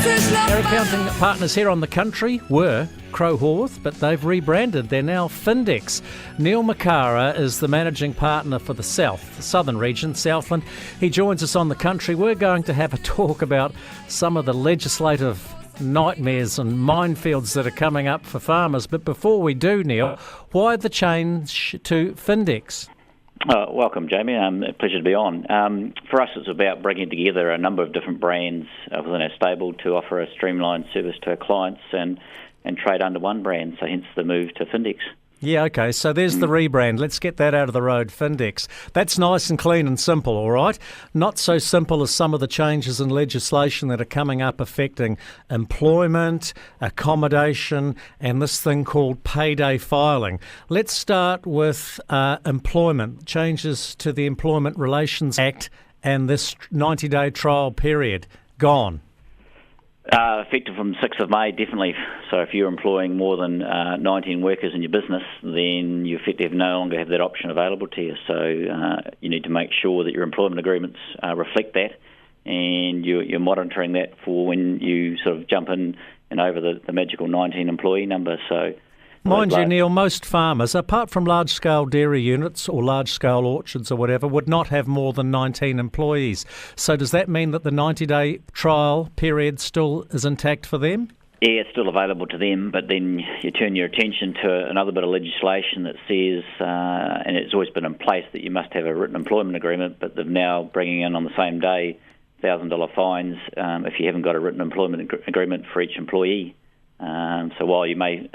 Our accounting partners here on the country were Crowhorth, but they've rebranded. They're now Findex. Neil McAra is the managing partner for the southern region, Southland. He joins us on the country. We're going to have a talk about some of the legislative nightmares and minefields that are coming up for farmers. But before we do, Neil, why the change to Findex? Welcome, Jamie. A pleasure to be on. For us, it's about bringing together a number of different brands within our stable to offer a streamlined service to our clients and trade under one brand, so hence the move to Findex. Yeah, okay, so there's the rebrand. Let's get that out of the road, Findex. That's nice and clean and simple, all right? Not so simple as some of the changes in legislation that are coming up affecting employment, accommodation, and this thing called payday filing. Let's start with employment, changes to the Employment Relations Act and this 90-day trial period. Gone. Effective from the 6th of May, definitely. So if you're employing more than 19 workers in your business, then you effectively no longer have that option available to you. So you need to make sure that your employment agreements reflect that, and you're monitoring that for when you sort of jump in and over the magical 19 employee number. So, mind you, Neil, most farmers, apart from large-scale dairy units or large-scale orchards or whatever, would not have more than 19 employees. So does that mean that the 90-day trial period still is intact for them? Yeah, it's still available to them, but then you turn your attention to another bit of legislation that says, and it's always been in place, that you must have a written employment agreement, but they're now bringing in on the same day $1,000 fines if you haven't got a written employment agreement for each employee. So while you may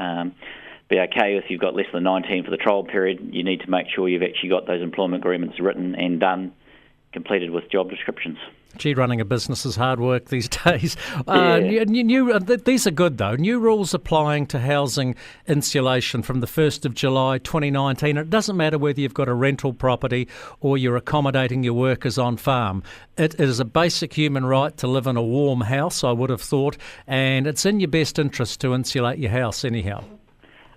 be okay if you've got less than 19 for the trial period, you need to make sure you've actually got those employment agreements written and done, completed with job descriptions. Gee, running a business is hard work these days. Yeah. These are good, though. New rules applying to housing insulation from the 1st of July 2019. It doesn't matter whether you've got a rental property or you're accommodating your workers on farm. It is a basic human right to live in a warm house, I would have thought, and it's in your best interest to insulate your house anyhow.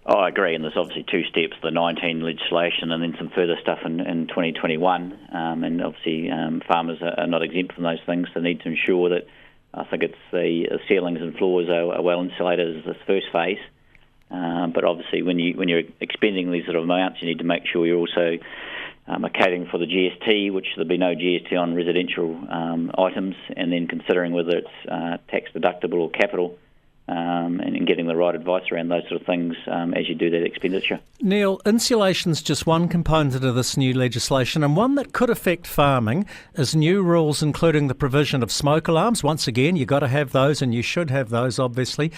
Oh, I agree, and there's obviously two steps, the 19 legislation and then some further stuff in 2021, and obviously farmers are not exempt from those things. They need to ensure that, I think it's the ceilings and floors are well insulated as this first phase, but obviously when you're expending these sort of amounts, you need to make sure you're also catering for the GST, which there'll be no GST on residential items, and then considering whether it's tax deductible or capital, and getting the right advice around those sort of things as you do that expenditure. Neil, insulation's just one component of this new legislation, and one that could affect farming is new rules including the provision of smoke alarms. Once again, you've got to have those, and you should have those, obviously.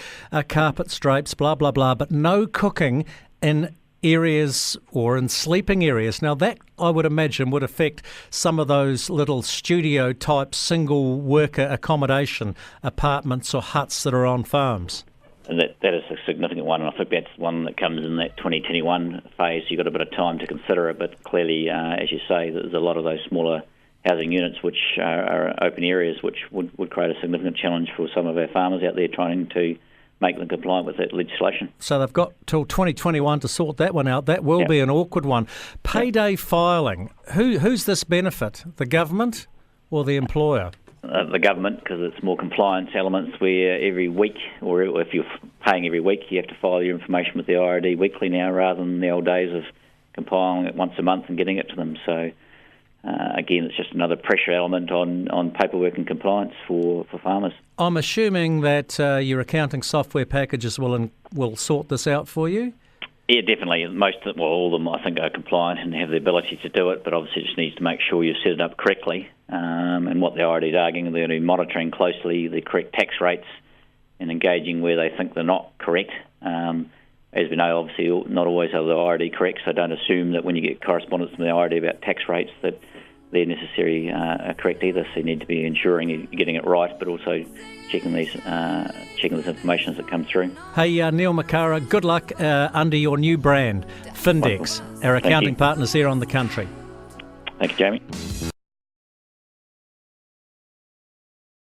Carpet drapes, blah, blah, blah, but no cooking in areas or in sleeping areas. Now that, I would imagine, would affect some of those little studio type single worker accommodation apartments or huts that are on farms. And that is a significant one, and I think that's one that comes in that 2021 phase. You've got a bit of time to consider it, but clearly, as you say, there's a lot of those smaller housing units which are open areas which would create a significant challenge for some of our farmers out there trying to make them compliant with that legislation. So they've got till 2021 to sort that one out. That will be an awkward one. Payday filing. Who's this benefit? The government or the employer? The government, because it's more compliance elements where every week, or if you're paying every week, you have to file your information with the IRD weekly now rather than the old days of compiling it once a month and getting it to them. So again, it's just another pressure element on paperwork and compliance for farmers. I'm assuming that your accounting software packages will sort this out for you? Yeah, definitely. All of them, I think, are compliant and have the ability to do it, but obviously it just needs to make sure you set it up correctly. And what the IRD is arguing, they're going to be monitoring closely the correct tax rates and engaging where they think they're not correct. As we know, obviously, not always are the IRD correct, so don't assume that when you get correspondence from the IRD about tax rates that they're necessarily correct either. So you need to be ensuring you're getting it right, but also checking this information as it comes through. Hey, Neil MacAra, good luck under your new brand, Findex, our accounting partners here on the country. Thank you, Jamie.